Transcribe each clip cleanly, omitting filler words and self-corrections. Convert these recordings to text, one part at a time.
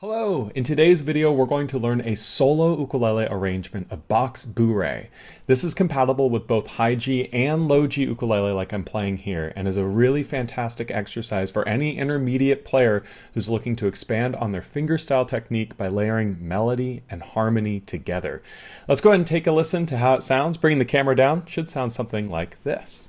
Hello! In today's video, we're going to learn a solo ukulele arrangement of Bach's Bourrée. This is compatible with both high G and low G ukulele like I'm playing here, and is a really fantastic exercise for any intermediate player who's looking to expand on their fingerstyle technique by layering melody and harmony together. Let's go ahead and take a listen to how it sounds. Bringing the camera down, should sound something like this.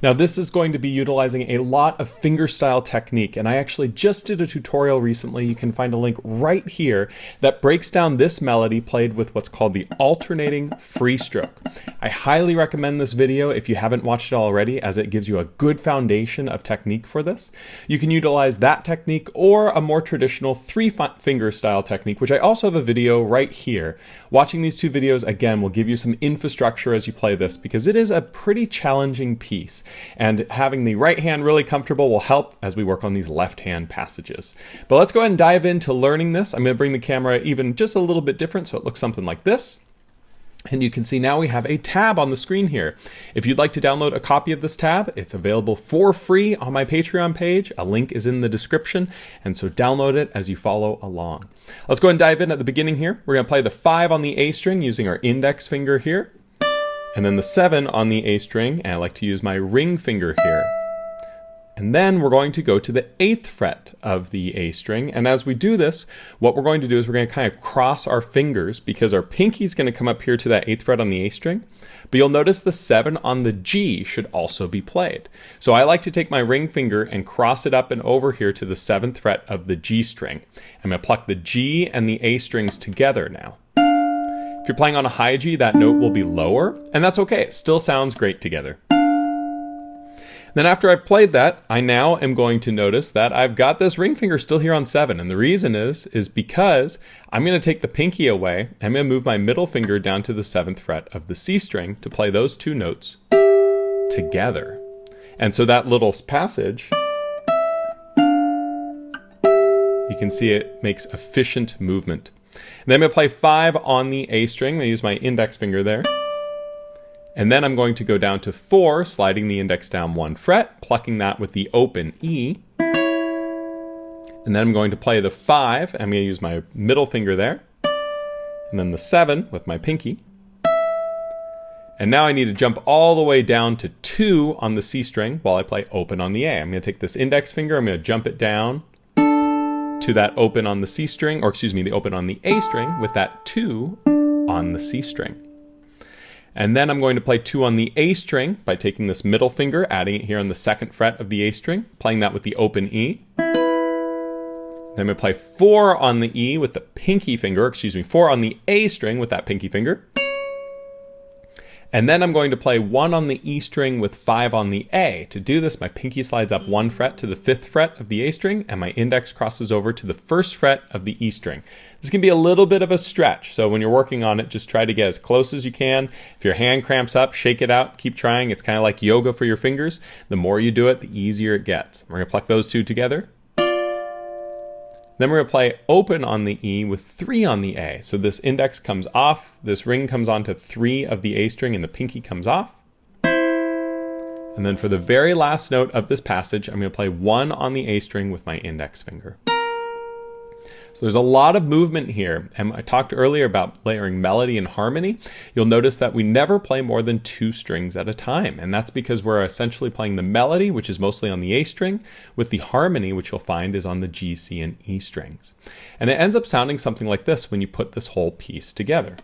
Now this is going to be utilizing a lot of fingerstyle technique, and I actually just did a tutorial recently. You can find a link right here that breaks down this melody played with what's called the alternating free stroke. I highly recommend this video if you haven't watched it already, as it gives you a good foundation of technique for this. You can utilize that technique or a more traditional three-finger style technique, which I also have a video right here. Watching these two videos again will give you some infrastructure as you play this, because it is a pretty challenging piece. And having the right hand really comfortable will help as we work on these left hand passages. But let's go ahead and dive into learning this. I'm going to bring the camera even just a little bit different so it looks something like this. And you can see now we have a tab on the screen here. If you'd like to download a copy of this tab, it's available for free on my Patreon page. A link is in the description, and so download it as you follow along. Let's go ahead and dive in at the beginning here. We're going to play the 5 on the A string using our index finger here, and then the 7 on the A string, and I like to use my ring finger here. And then we're going to go to the 8th fret of the A string. And as we do this, what we're going to do is we're going to kind of cross our fingers, because our pinky is going to come up here to that 8th fret on the A string. But you'll notice the 7 on the G should also be played. So I like to take my ring finger and cross it up and over here to the 7th fret of the G string. I'm going to pluck the G and the A strings together now. If you're playing on a high G, that note will be lower, and that's okay. It still sounds great together. Then after I've played that, I now am going to notice that I've got this ring finger still here on 7. And the reason is because I'm going to take the pinky away. I'm going to move my middle finger down to the 7th fret of the C string to play those two notes together. And so that little passage, you can see it makes efficient movement. And then I'm going to play 5 on the A string. I'm going to use my index finger there. And then I'm going to go down to 4, sliding the index down 1 fret, plucking that with the open E. And then I'm going to play the 5. I'm going to use my middle finger there. And then the 7 with my pinky. And now I need to jump all the way down to 2 on the C string while I play open on the A. I'm going to take this index finger, I'm going to jump it down to that open on the C string, or excuse me, the open on the A string with that 2 on the C string. And then I'm going to play 2 on the A string by taking this middle finger, adding it here on the 2nd fret of the A string, playing that with the open E. Then I'm going to play 4 on the E with the pinky finger, excuse me, 4 on the A string with that pinky finger. And then I'm going to play 1 on the E string with 5 on the A. To do this, my pinky slides up 1 fret to the 5th fret of the A string, and my index crosses over to the 1st fret of the E string. This can be a little bit of a stretch, so when you're working on it, just try to get as close as you can. If your hand cramps up, shake it out, keep trying. It's kind of like yoga for your fingers. The more you do it, the easier it gets. We're going to pluck those two together. Then we're going to play open on the E with 3 on the A. So this index comes off, this ring comes onto 3 of the A string, and the pinky comes off. And then for the very last note of this passage, I'm going to play 1 on the A string with my index finger. So there's a lot of movement here, and I talked earlier about layering melody and harmony. You'll notice that we never play more than 2 strings at a time, and that's because we're essentially playing the melody, which is mostly on the A string, with the harmony, which you'll find is on the G, C, and E strings. And it ends up sounding something like this when you put this whole piece together.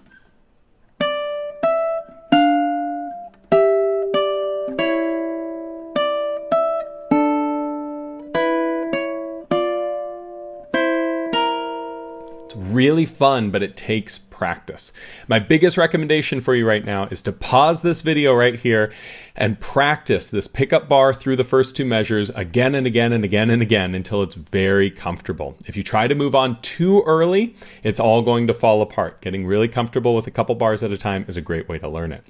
really fun, but it takes practice. My biggest recommendation for you right now is to pause this video right here and practice this pickup bar through the first two measures again and again and again and again until it's very comfortable. If you try to move on too early, it's all going to fall apart. Getting really comfortable with a couple bars at a time is a great way to learn it.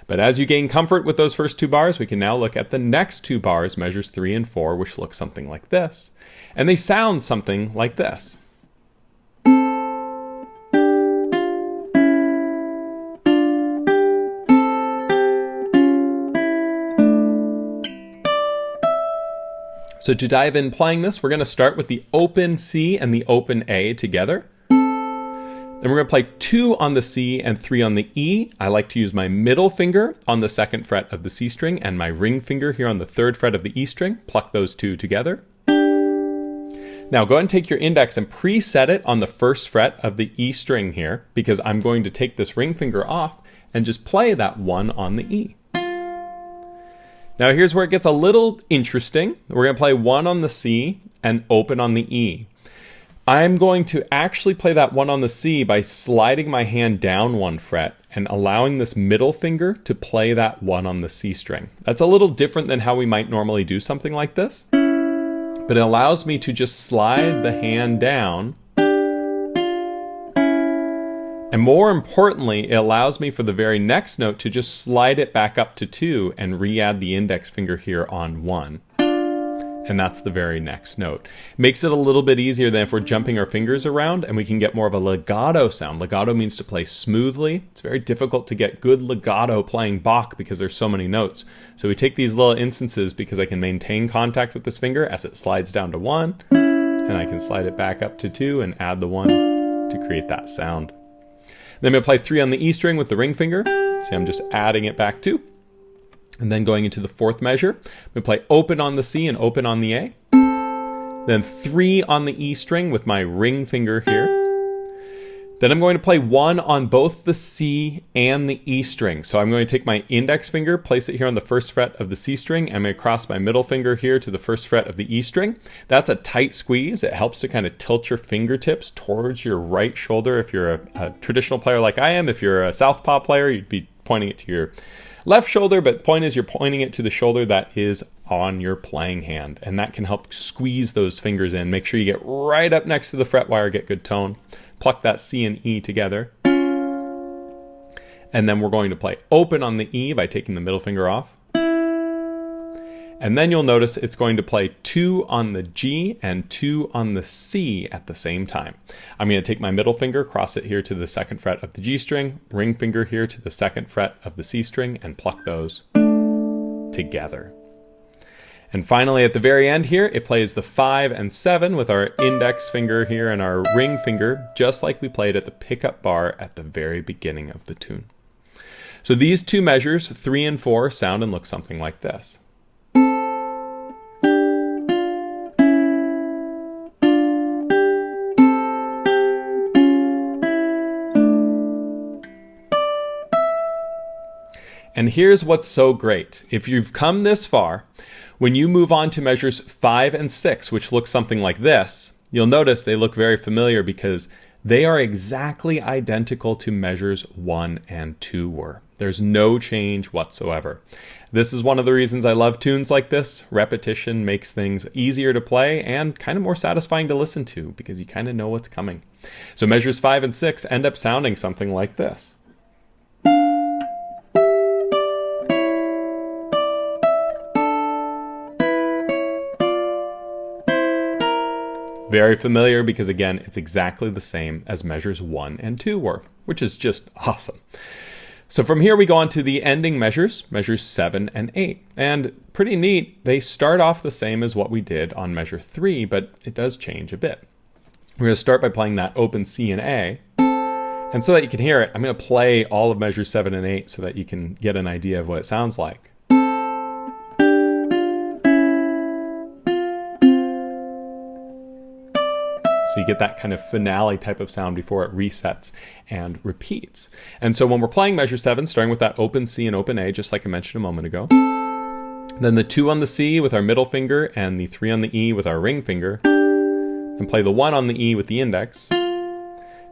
But as you gain comfort with those first two bars, we can now look at the next two bars, measures 3 and 4, which look something like this. And they sound something like this. So to dive in playing this, we're going to start with the open C and the open A together. Then we're going to play 2 on the C and 3 on the E. I like to use my middle finger on the 2nd fret of the C string and my ring finger here on the 3rd fret of the E string. Pluck those two together. Now go ahead and take your index and preset it on the 1st fret of the E string here, because I'm going to take this ring finger off and just play that 1 on the E. Now here's where it gets a little interesting. We're going to play 1 on the C and open on the E. I'm going to actually play that 1 on the C by sliding my hand down 1 fret and allowing this middle finger to play that 1 on the C string. That's a little different than how we might normally do something like this, but it allows me to just slide the hand down. And more importantly, it allows me for the very next note to just slide it back up to 2 and re-add the index finger here on 1. And that's the very next note. Makes it a little bit easier than if we're jumping our fingers around, and we can get more of a legato sound. Legato means to play smoothly. It's very difficult to get good legato playing Bach because there's so many notes. So we take these little instances because I can maintain contact with this finger as it slides down to 1, and I can slide it back up to 2 and add the 1 to create that sound. Then I'm going to play 3 on the E string with the ring finger. See, I'm just adding it back 2. And then going into the 4th measure, I'm going to play open on the C and open on the A. Then 3 on the E string with my ring finger here. Then I'm going to play 1 on both the C and the E string. So I'm going to take my index finger, place it here on the 1st fret of the C string, and I'm going to cross my middle finger here to the 1st fret of the E string. That's a tight squeeze. It helps to kind of tilt your fingertips towards your right shoulder. If you're a traditional player like I am, if you're a southpaw player, you'd be pointing it to your left shoulder, but point is you're pointing it to the shoulder that is on your playing hand, and that can help squeeze those fingers in. Make sure you get right up next to the fret wire, get good tone. Pluck that C and E together. And then we're going to play open on the E by taking the middle finger off. And then you'll notice it's going to play 2 on the G and 2 on the C at the same time. I'm going to take my middle finger, cross it here to the 2nd fret of the G string, ring finger here to the 2nd fret of the C string, and pluck those together. And finally, at the very end here, it plays the 5 and 7 with our index finger here and our ring finger, just like we played at the pickup bar at the very beginning of the tune. So these two measures, 3 and 4, sound and look something like this. And here's what's so great. If you've come this far, when you move on to measures 5 and 6, which look something like this, you'll notice they look very familiar because they are exactly identical to measures 1 and 2 were. There's no change whatsoever. This is one of the reasons I love tunes like this. Repetition makes things easier to play and kind of more satisfying to listen to because you kind of know what's coming. So measures 5 and 6 end up sounding something like this. Very familiar because, again, it's exactly the same as measures 1 and 2 were, which is just awesome. So from here we go on to the ending measures, measures 7 and 8. And pretty neat, they start off the same as what we did on measure 3, but it does change a bit. We're going to start by playing that open C and A. And so that you can hear it, I'm going to play all of measures 7 and 8 so that you can get an idea of what it sounds like. So you get that kind of finale type of sound before it resets and repeats. And so when we're playing measure 7, starting with that open C and open A, just like I mentioned a moment ago, then the 2 on the C with our middle finger and the 3 on the E with our ring finger, and play the 1 on the E with the index,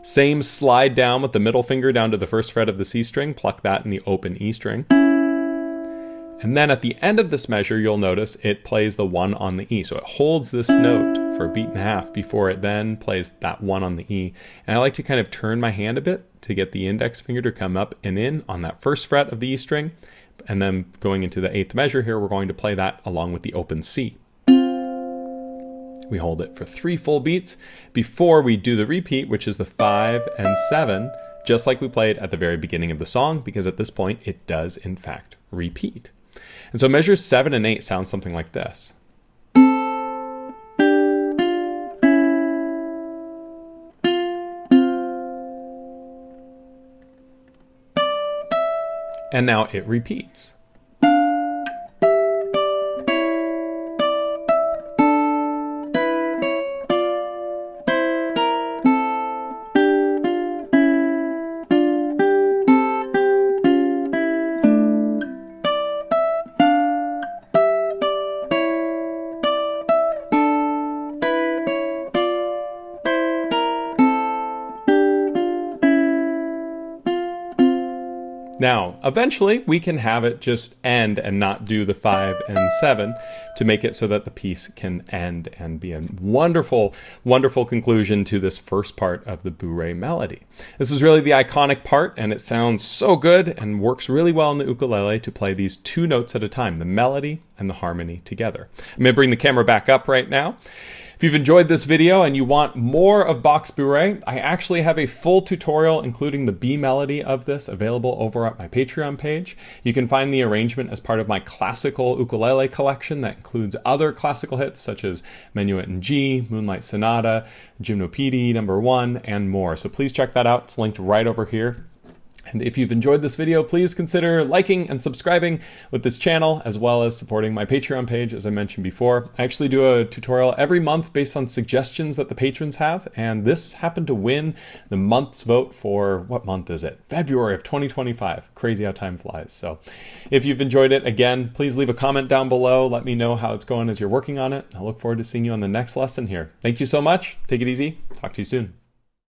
Same slide down with the middle finger down to the first fret of the C string, pluck that in the open E string. And then at the end of this measure, you'll notice it plays the 1 on the E. So it holds this note for a beat and a half before it then plays that 1 on the E. And I like to kind of turn my hand a bit to get the index finger to come up and in on that first fret of the E string. And then going into the 8th measure here, we're going to play that along with the open C. We hold it for 3 full beats before we do the repeat, which is the 5 and 7, just like we played at the very beginning of the song, because at this point it does in fact repeat. And so measures 7 and 8 sound something like this. And now it repeats. Now, eventually we can have it just end and not do the 5 and 7 to make it so that the piece can end and be a wonderful, wonderful conclusion to this first part of the Bourrée melody. This is really the iconic part, and it sounds so good and works really well on the ukulele to play these 2 notes at a time, the melody and the harmony together. I'm going to bring the camera back up right now. If you've enjoyed this video and you want more of Bach's Bourrée, I actually have a full tutorial including the B melody of this available over at my Patreon page. You can find the arrangement as part of my classical ukulele collection that includes other classical hits such as Menuet in G, Moonlight Sonata, Gymnopédie No. 1, and more. So please check that out. It's linked right over here. And if you've enjoyed this video, please consider liking and subscribing with this channel, as well as supporting my Patreon page, as I mentioned before. I actually do a tutorial every month based on suggestions that the patrons have, and this happened to win the month's vote for, what month is it? February of 2025. Crazy how time flies. So if you've enjoyed it, again, please leave a comment down below. Let me know how it's going as you're working on it. I look forward to seeing you on the next lesson here. Thank you so much. Take it easy. Talk to you soon.